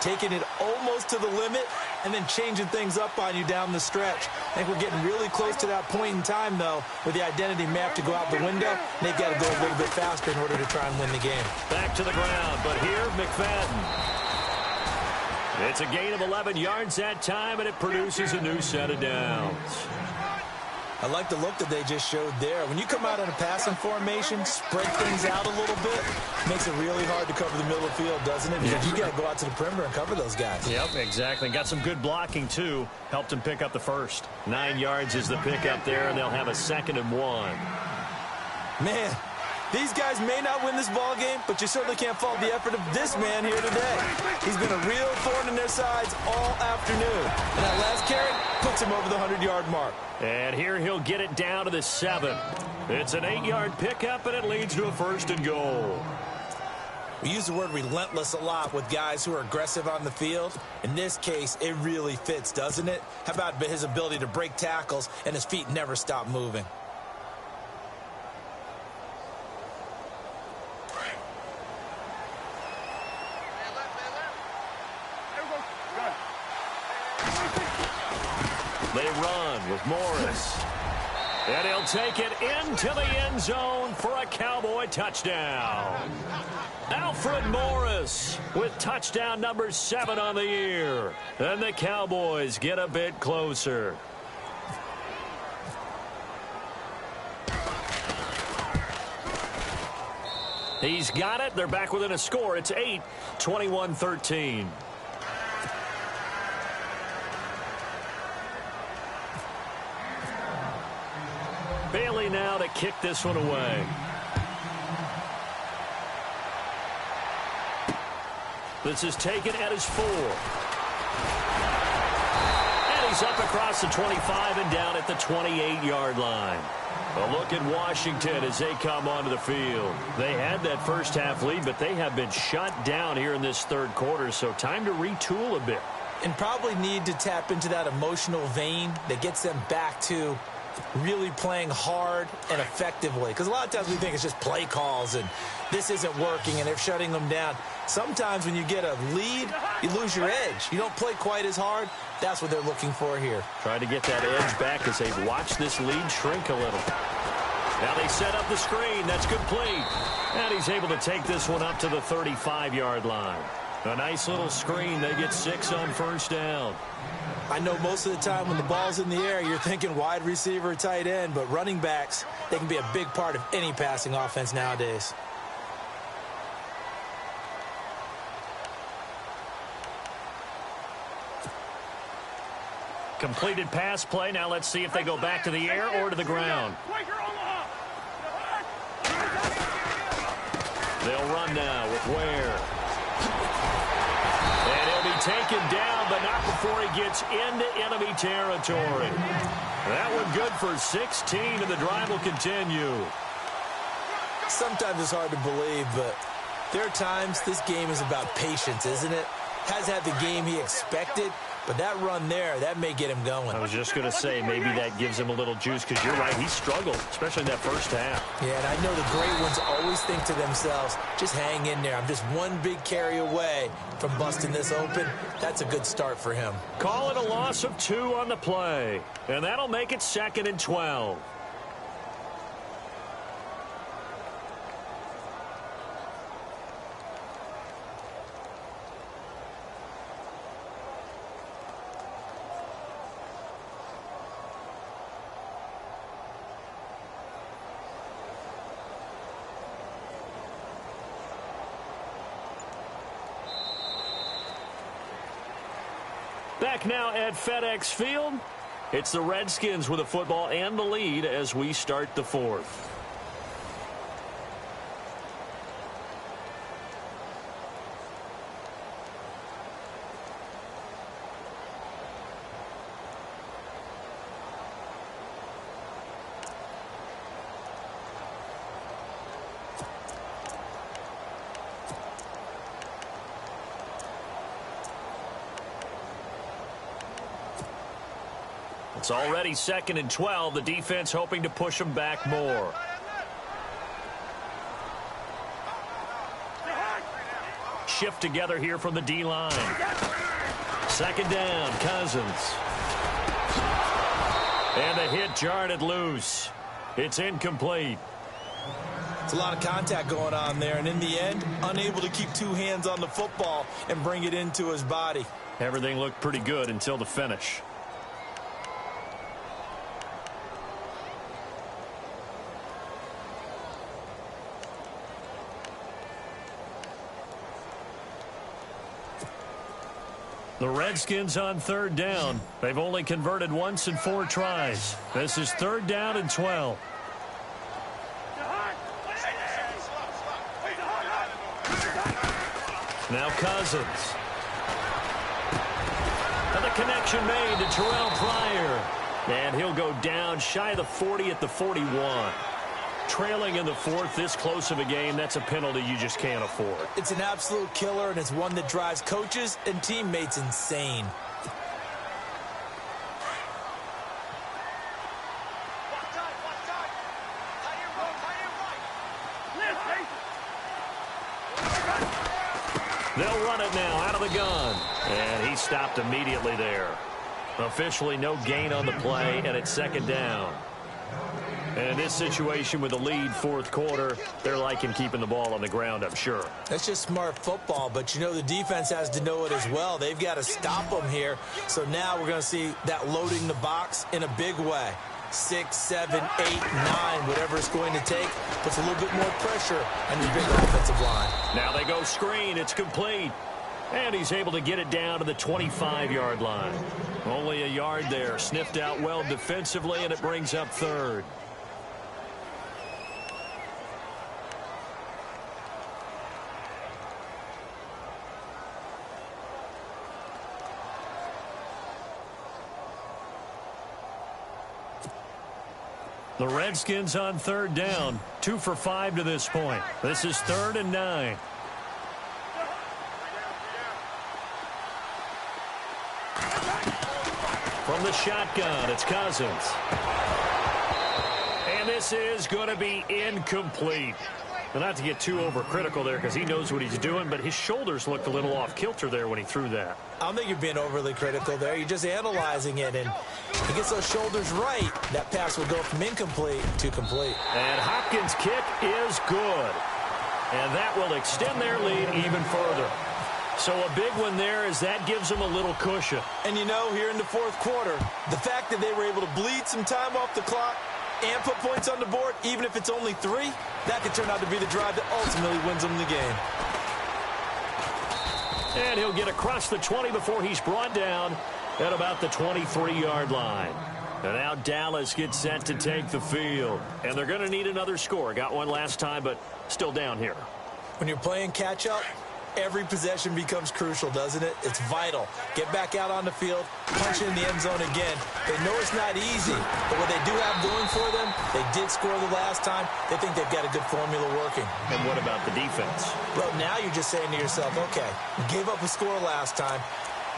taking it almost to the limit and then changing things up on you down the stretch. I think we're getting really close to that point in time, though, where the identity may have to go out the window, and they've got to go a little bit faster in order to try and win the game. Back to the ground, but here, McFadden. It's a gain of 11 yards that time, and it produces a new set of downs. I like the look that they just showed there. When you come out in a passing formation, spread things out a little bit, makes it really hard to cover the middle of the field, doesn't it? Because you got to go out to the perimeter and cover those guys. Yep, exactly. Got some good blocking, too. Helped him pick up the first. 9 yards is the pickup there, and they'll have a 2nd and 1. Man, these guys may not win this ball game, but you certainly can't fault the effort of this man here today. He's been a real thorn in their sides all afternoon. And that last carry puts him over the 100-yard mark. And here he'll get it down to the 7. It's an 8-yard pickup, and it leads to a 1st and goal. We use the word relentless a lot with guys who are aggressive on the field. In this case, it really fits, doesn't it? How about his ability to break tackles and his feet never stop moving? They run with Morris. And he'll take it into the end zone for a Cowboy touchdown. Alfred Morris with touchdown number 7 on the year. And the Cowboys get a bit closer. He's got it. They're back within a score. It's 8, 21-13. Bailey now to kick this one away. This is taken at his 4. And he's up across the 25 and down at the 28-yard line. A look at Washington as they come onto the field. They had that first half lead, but they have been shut down here in this third quarter, so time to retool a bit. And probably need to tap into that emotional vein that gets them back to really playing hard and effectively. Because a lot of times we think it's just play calls and this isn't working and they're shutting them down. Sometimes when you get a lead, you lose your edge. You don't play quite as hard. That's what they're looking for here. Trying to get that edge back as they've watched this lead shrink a little. Now they set up the screen. That's complete. And he's able to take this one up to the 35-yard line. A nice little screen. They get 6 on first down. I know most of the time when the ball's in the air, you're thinking wide receiver, tight end, but running backs, they can be a big part of any passing offense nowadays. Completed pass play. Now let's see if they go back to the air or to the ground. They'll run now with Ware. And he'll be taken down, but not before he gets into enemy territory. That one good for 16, and the drive will continue. Sometimes it's hard to believe, but there are times this game is about patience, isn't it? Has had the game he expected, but that run there, that may get him going. I was just going to say, maybe that gives him a little juice, because you're right, he struggled, especially in that first half. Yeah, and I know the great ones always think to themselves, just hang in there. I'm just one big carry away from busting this open. That's a good start for him. Call it a loss of 2 on the play, and that'll make it 2nd and 12. Back now at FedEx Field. It's the Redskins with the football and the lead as we start the fourth. It's already 2nd and 12. The defense hoping to push them back more. Shift together here from the D-line. 2nd down, Cousins. And the hit jarred it loose. It's incomplete. It's a lot of contact going on there, and in the end, unable to keep two hands on the football and bring it into his body. Everything looked pretty good until the finish. The Redskins on 3rd down. They've only converted once in 4 tries. This is 3rd down and 12. Now Cousins. And the connection made to Terrell Pryor. And he'll go down shy of the 40 at the 41. Trailing in the 4th, this close of a game, that's a penalty you just can't afford. It's an absolute killer, and it's one that drives coaches and teammates insane. They'll run it now out of the gun. And he stopped immediately there. Officially no gain on the play, and it's 2nd down. And in this situation with a lead 4th quarter, they're liking keeping the ball on the ground, I'm sure. That's just smart football, but you know the defense has to know it as well. They've got to stop them here. So now we're going to see that loading the box in a big way. 6, 7, 8, 9, whatever it's going to take, puts a little bit more pressure on your big offensive line. Now they go screen. It's complete. And he's able to get it down to the 25-yard line. Only a yard there. Sniffed out well defensively, and it brings up 3rd. The Redskins on 3rd down. 2 for 5 to this point. This is 3rd and 9. From the shotgun, it's Cousins. And this is going to be incomplete. Well, not to get too overcritical there because he knows what he's doing, but his shoulders looked a little off kilter there when he threw that. I don't think you're being overly critical there. You're just analyzing it, and he gets those shoulders right. That pass will go from incomplete to complete. And Hopkins' kick is good. And that will extend their lead even further. So a big one there as that gives them a little cushion. And you know, here in the 4th quarter, the fact that they were able to bleed some time off the clock and put points on the board, even if it's only 3, that could turn out to be the drive that ultimately wins them the game. And he'll get across the 20 before he's brought down at about the 23-yard line. And now Dallas gets set to take the field. And they're going to need another score. Got one last time, but still down here. When you're playing catch-up, every possession becomes crucial, doesn't it? It's vital. Get back out on the field, punch it in the end zone again. They know it's not easy, but what they do have going for them, they did score the last time. They think they've got a good formula working. And what about the defense? Well, now you're just saying to yourself, okay, we gave up a score last time.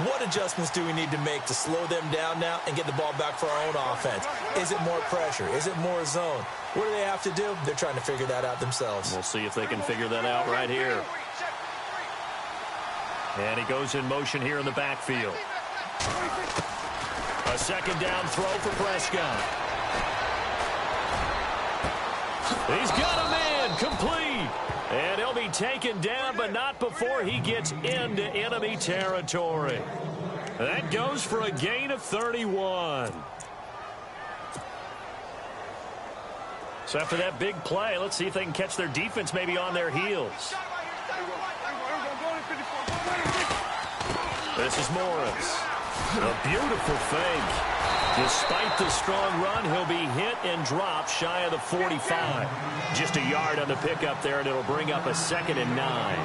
What adjustments do we need to make to slow them down now and get the ball back for our own offense? Is it more pressure? Is it more zone? What do they have to do? They're trying to figure that out themselves. We'll see if they can figure that out right here. And he goes in motion here in the backfield. A 2nd down throw for Prescott. He's got a man complete. And he'll be taken down, but not before he gets into enemy territory. That goes for a gain of 31. So after that big play, let's see if they can catch their defense maybe on their heels. This is Morris. A beautiful fake. Despite the strong run, he'll be hit and dropped shy of the 45. Just a yard on the pickup there, and it'll bring up a 2nd and 9.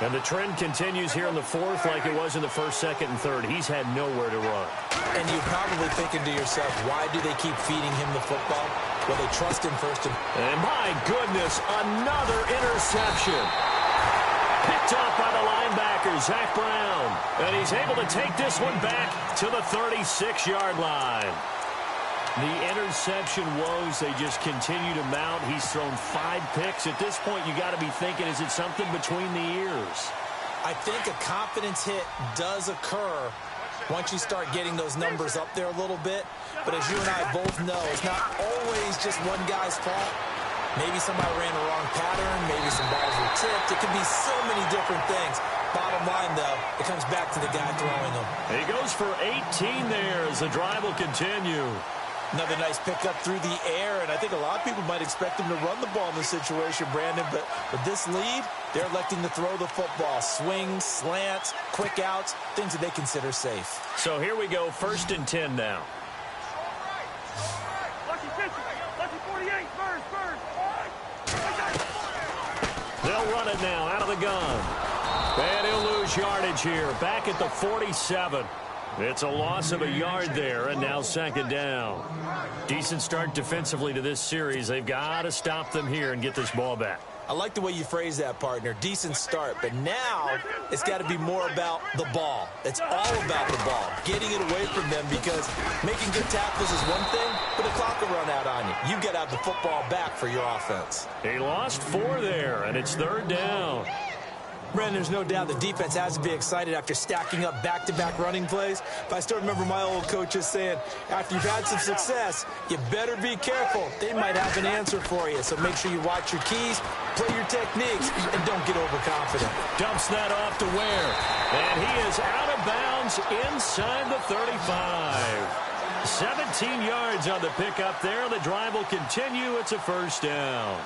And the trend continues here in the 4th like it was in the 1st, 2nd, and 3rd. He's had nowhere to run. And you're probably thinking to yourself, why do they keep feeding him the football? Well, they trust him first. And my goodness, another interception. Pick picked off by the linebacker, Zach Brown. And he's able to take this one back to the 36-yard line. The interception woes, they just continue to mount. He's thrown 5 picks. At this point, you got to be thinking, is it something between the ears? I think a confidence hit does occur once you start getting those numbers up there a little bit. But as you and I both know, it's not always just one guy's fault. Maybe somebody ran the wrong pattern. Maybe some balls were tipped. It could be so many different things. Bottom line, though, it comes back to the guy throwing them. He goes for 18 there as the drive will continue. Another nice pickup through the air, and I think a lot of people might expect him to run the ball in this situation, Brandon, but with this lead, they're electing to throw the football. Swings, slants, quick outs, things that they consider safe. So here we go, 1st and 10 now. They'll run it now out of the gun. And he'll lose yardage here, back at the 47. It's a loss of a yard there, and now 2nd down. Decent start defensively to this series. They've got to stop them here and get this ball back. I like the way you phrase that, partner. Decent start, but now it's got to be more about the ball. It's all about the ball, getting it away from them, because making good tackles is one thing, but the clock will run out on you. You've got to have the football back for your offense. He lost 4 there, and it's 3rd down. Brandon, there's no doubt the defense has to be excited after stacking up back-to-back running plays. But I still remember my old coaches saying, after you've had some success, you better be careful. They might have an answer for you. So make sure you watch your keys, play your techniques, and don't get overconfident. Dumps that off to Ware. And he is out of bounds inside the 35. 17 yards on the pickup there. The drive will continue. It's a 1st down.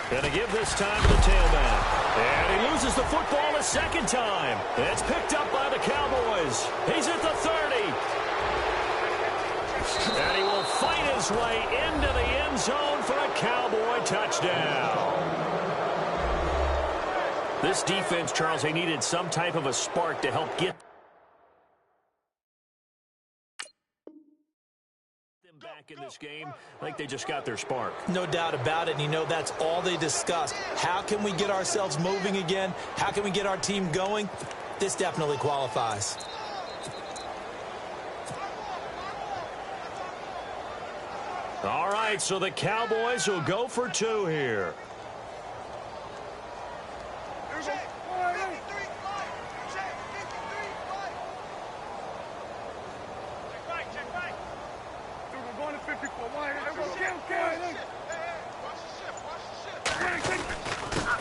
Going to give this time to the tailback. And he loses the football a 2nd time. It's picked up by the Cowboys. He's at the 30. And he will fight his way into the end zone for a Cowboy touchdown. This defense, Charles, they needed some type of a spark to help get back in this game. I think they just got their spark. No doubt about it, and you know that's all they discussed. How can we get ourselves moving again? How can we get our team going? This definitely qualifies. All right, so the Cowboys will go for 2 here.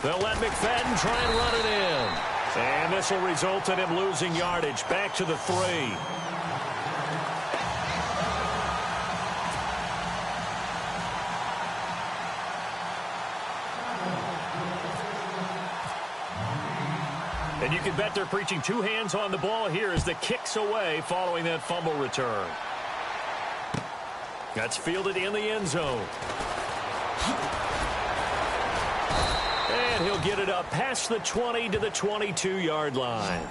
They'll let McFadden try and run it in. And this will result in him losing yardage back to the 3. And you can bet they're preaching 2 hands on the ball here as the kick's away following that fumble return. That's fielded in the end zone. And he'll get it up past the 20 to the 22-yard line.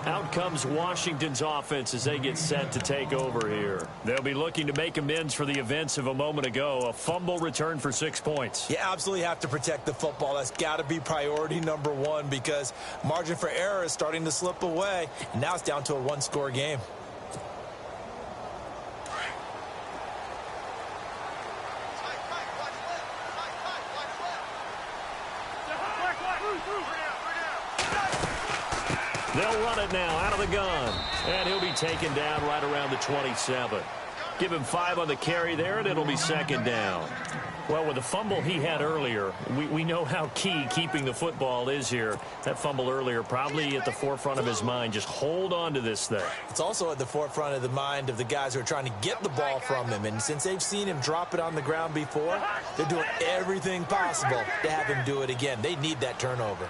Out comes Washington's offense as they get set to take over here. They'll be looking to make amends for the events of a moment ago. A fumble return for 6 points. You absolutely have to protect the football. That's got to be priority number 1, because margin for error is starting to slip away. And now it's down to a 1-score game. They'll run it now out of the gun. And he'll be taken down right around the 27. Give him 5 on the carry there, and it'll be 2nd down. Well, with the fumble he had earlier, we know how key keeping the football is here. That fumble earlier probably at the forefront of his mind. Just hold on to this thing. It's also at the forefront of the mind of the guys who are trying to get the ball from him. And since they've seen him drop it on the ground before, they're doing everything possible to have him do it again. They need that turnover.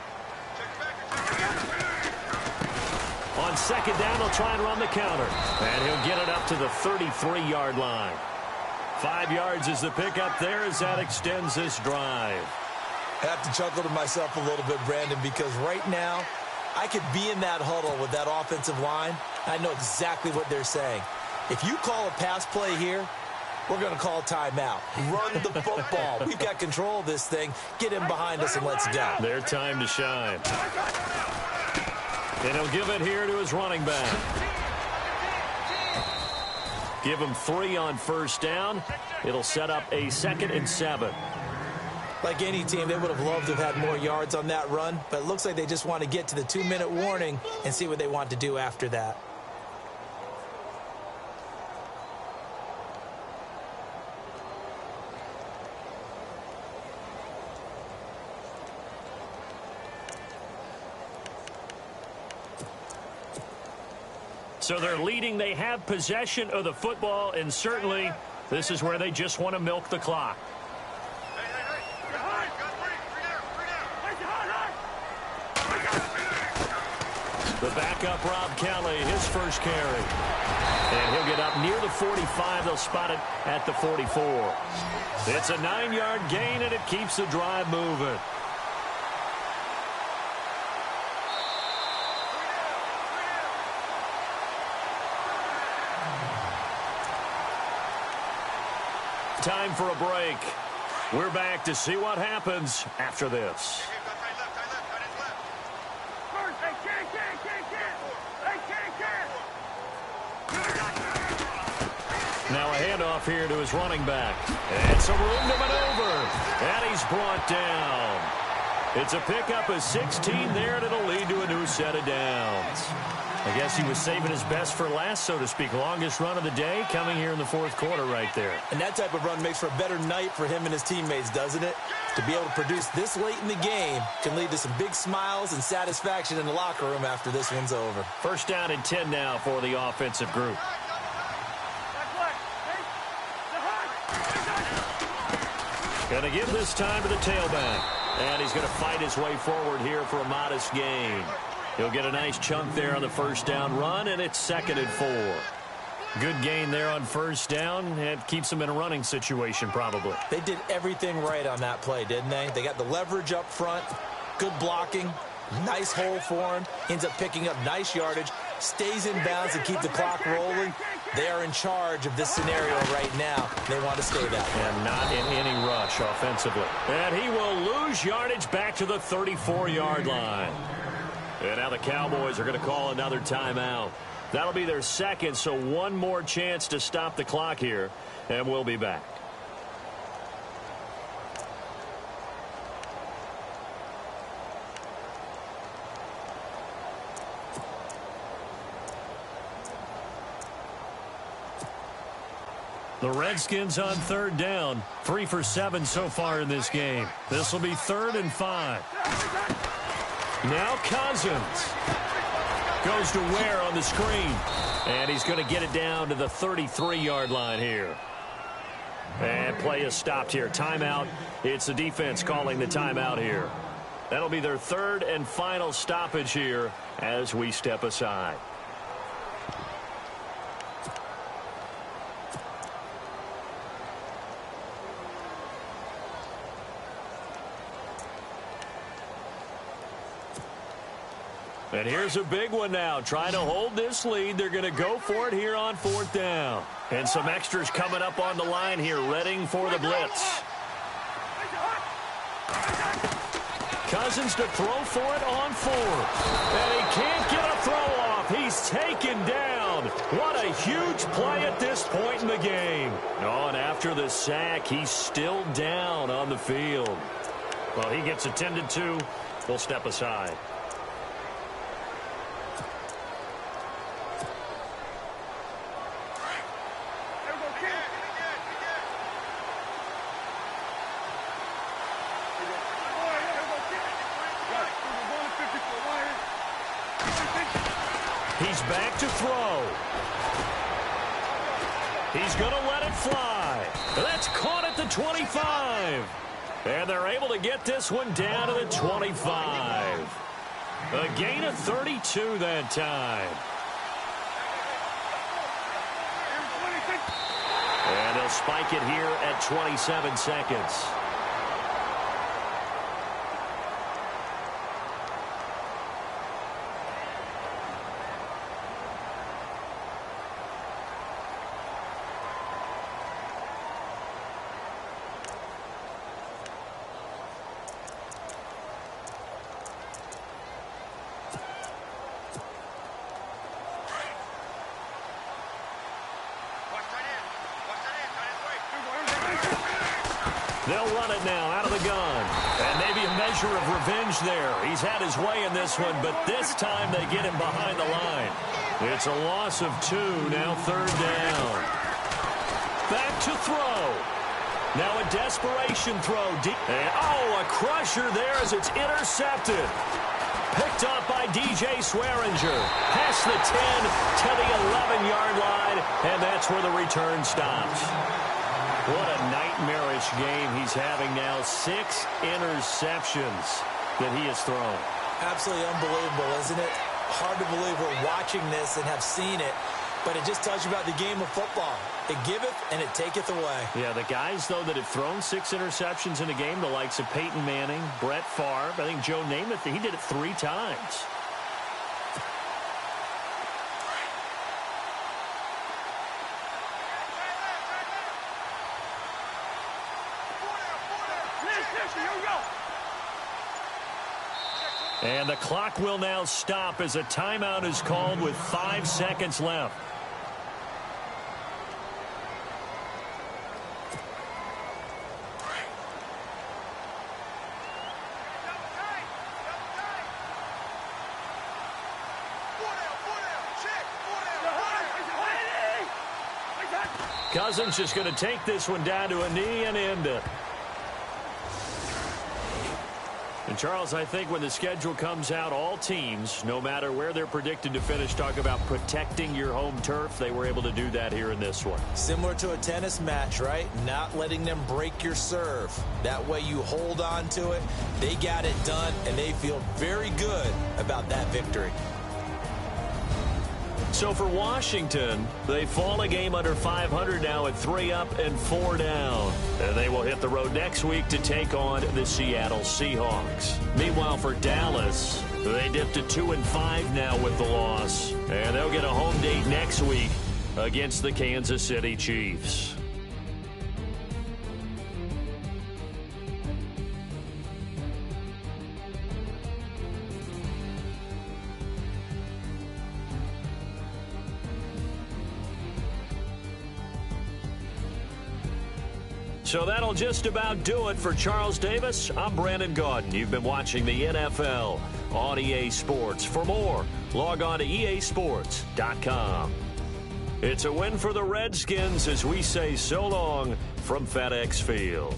On 2nd down, they'll try and run the counter. And he'll get it up to the 33-yard line. 5 yards is the pickup there as that extends this drive. I have to chuckle to myself a little bit, Brandon, because right now I could be in that huddle with that offensive line. I know exactly what they're saying. If you call a pass play here, we're going to call timeout. Run the football. We've got control of this thing. Get him behind us and let's go. Their time to shine. And he'll give it here to his running back. Give him 3 on first down. It'll set up a 2nd and 7. Like any team, they would have loved to have had more yards on that run, but it looks like they just want to get to the 2-minute warning and see what they want to do after that. So they're leading. They have possession of the football, and certainly this is where they just want to milk the clock. The backup, Rob Kelly, his first carry. And he'll get up near the 45. They'll spot it at the 44. It's a 9-yard gain, and it keeps the drive moving. Time for a break. We're back to see what happens after this. Now a handoff here to his running back. And some room to maneuver. And he's brought down. It's a pickup of 16 there, and it'll lead to a new set of downs. I guess he was saving his best for last, so to speak. Longest run of the day coming here in the fourth quarter right there. And that type of run makes for a better night for him and his teammates, doesn't it? To be able to produce this late in the game can lead to some big smiles and satisfaction in the locker room after this one's over. First down and 10 now for the offensive group. Going to give this time to the tailback. And he's going to fight his way forward here for a modest gain. He'll get a nice chunk there on the first down run, and it's 2nd and 4. Good gain there on first down. It keeps them in a running situation probably. They did everything right on that play, didn't they? They got the leverage up front, good blocking, nice hole for him, ends up picking up nice yardage, stays in bounds to keep the clock rolling. They are in charge of this scenario right now. They want to stay that way. And not in any rush offensively. And he will lose yardage back to the 34-yard line. And now the Cowboys are going to call another timeout. That'll be their second, so one more chance to stop the clock here, and we'll be back. The Redskins on third down. 3 for 7 so far in this game. This will be 3rd and 5. Now Cousins goes to Ware on the screen. And he's going to get it down to the 33-yard line here. And play is stopped here. Timeout. It's the defense calling the timeout here. That'll be their 3rd and final stoppage here as we step aside. And here's a big one now. Trying to hold this lead. They're going to go for it here on 4th down. And some extras coming up on the line here, readying for the blitz. Cousins to throw for it on 4th. And he can't get a throw off. He's taken down. What a huge play at this point in the game. Oh, and after the sack, he's still down on the field. Well, he gets attended to. We'll step aside. He's back to throw. He's going to let it fly. That's caught at the 25. And they're able to get this one down to the 25. A gain of 32 that time. And they'll spike it here at 27 seconds. They'll run it now out of the gun. And maybe a measure of revenge there. He's had his way in this one, but this time they get him behind the line. It's a loss of 2, now 3rd down. Back to throw. Now a desperation throw. And, a crusher there as it's intercepted. Picked up by DJ Swearinger. Past the 10 to the 11-yard line, and that's where the return stops. What a nightmarish game he's having now. 6 interceptions that he has thrown. Absolutely unbelievable, isn't it? Hard to believe we're watching this and have seen it, but it just tells you about the game of football. It giveth and it taketh away. Yeah, the guys, though, that have thrown 6 interceptions in a game, the likes of Peyton Manning, Brett Favre, I think Joe Namath, he did it 3 times. And the clock will now stop as a timeout is called with 5 seconds left. Cousins just going to take this one down to a knee and end it. And, Charles, I think when the schedule comes out, all teams, no matter where they're predicted to finish, talk about protecting your home turf. They were able to do that here in this one. Similar to a tennis match, right? Not letting them break your serve. That way you hold on to it. They got it done, and they feel very good about that victory. So for Washington, they fall a game under 500 now at 3 up and 4 down. And they will hit the road next week to take on the Seattle Seahawks. Meanwhile, for Dallas, they dipped to 2-5 now with the loss. And they'll get a home date next week against the Kansas City Chiefs. So that'll just about do it for Charles Davis. I'm Brandon Gaudin. You've been watching the NFL on EA Sports. For more, log on to easports.com. It's a win for the Redskins as we say so long from FedEx Field.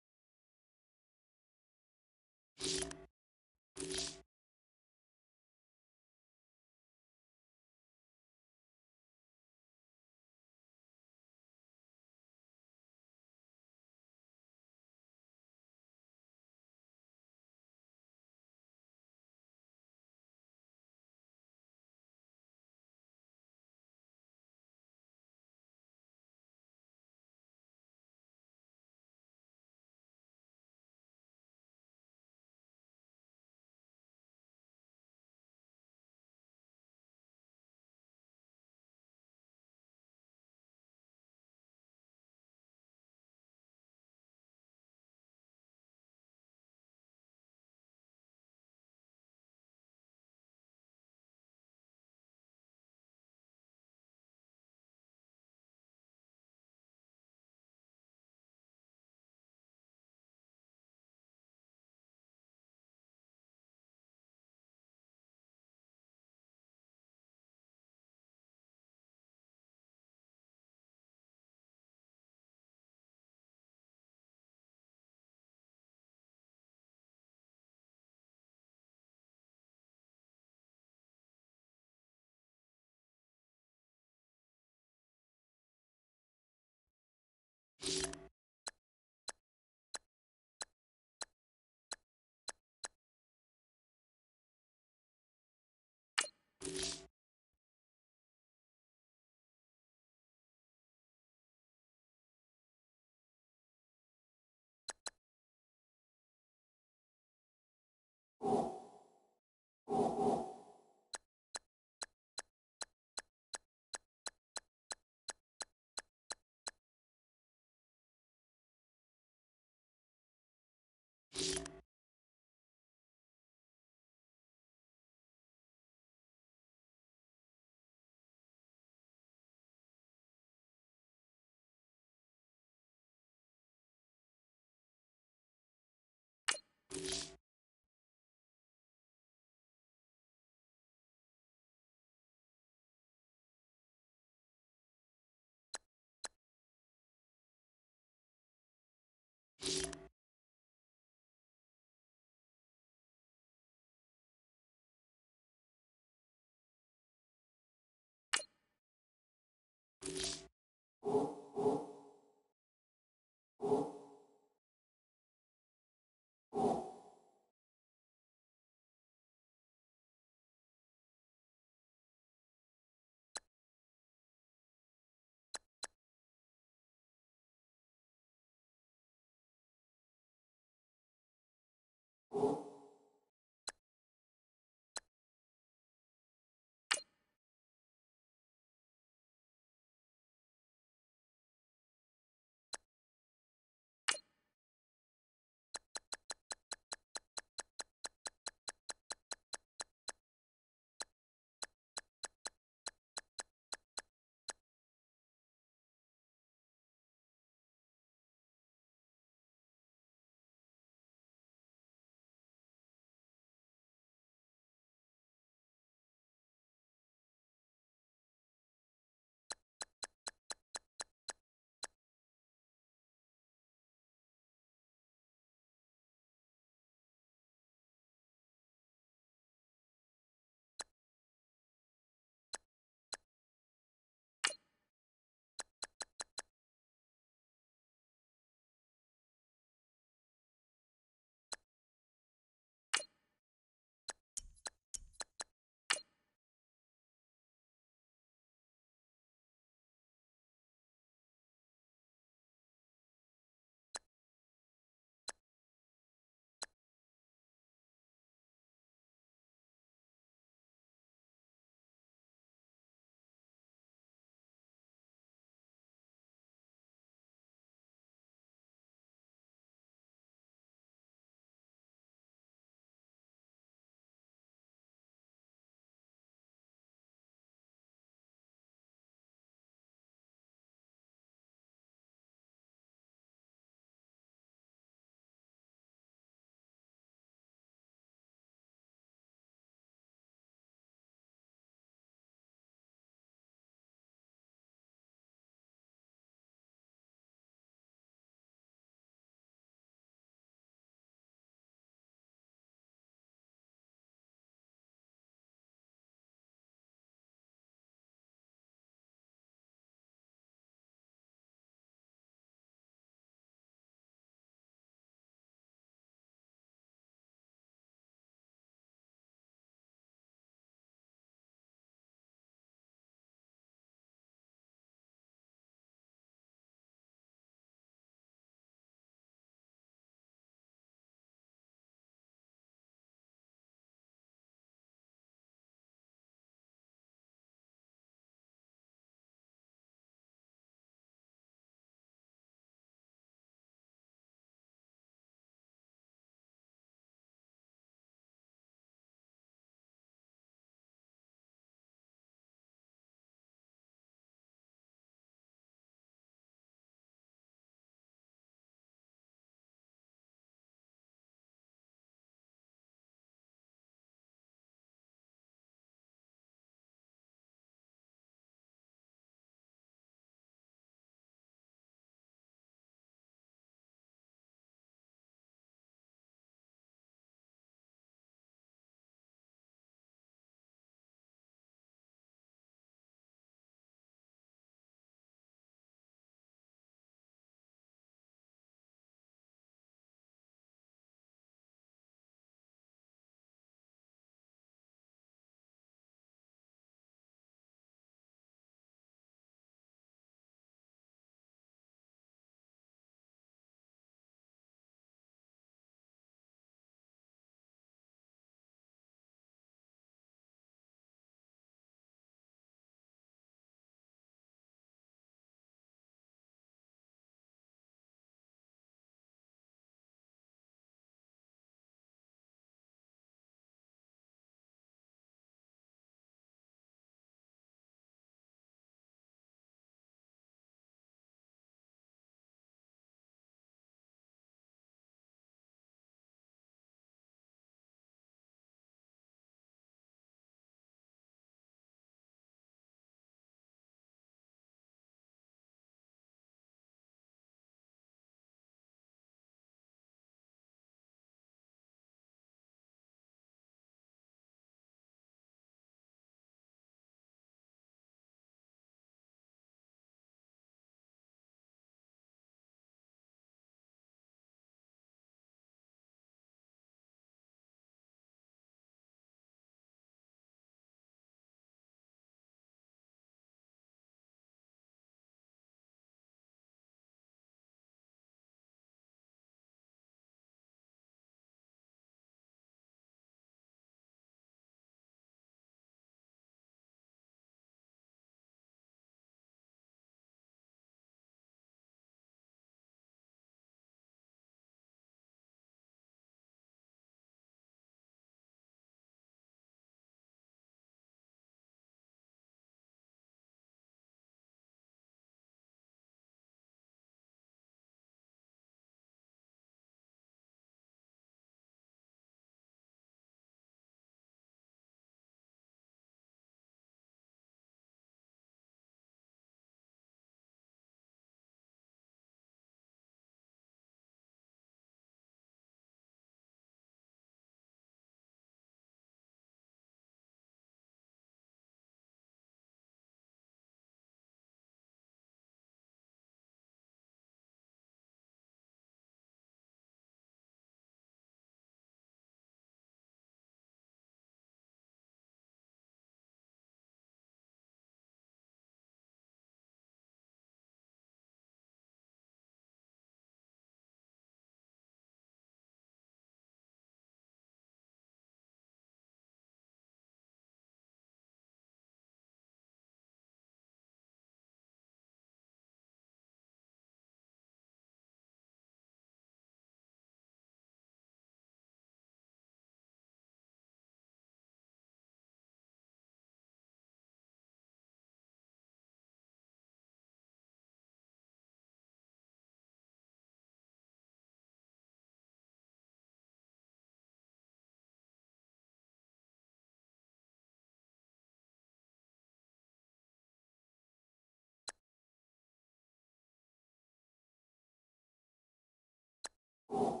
You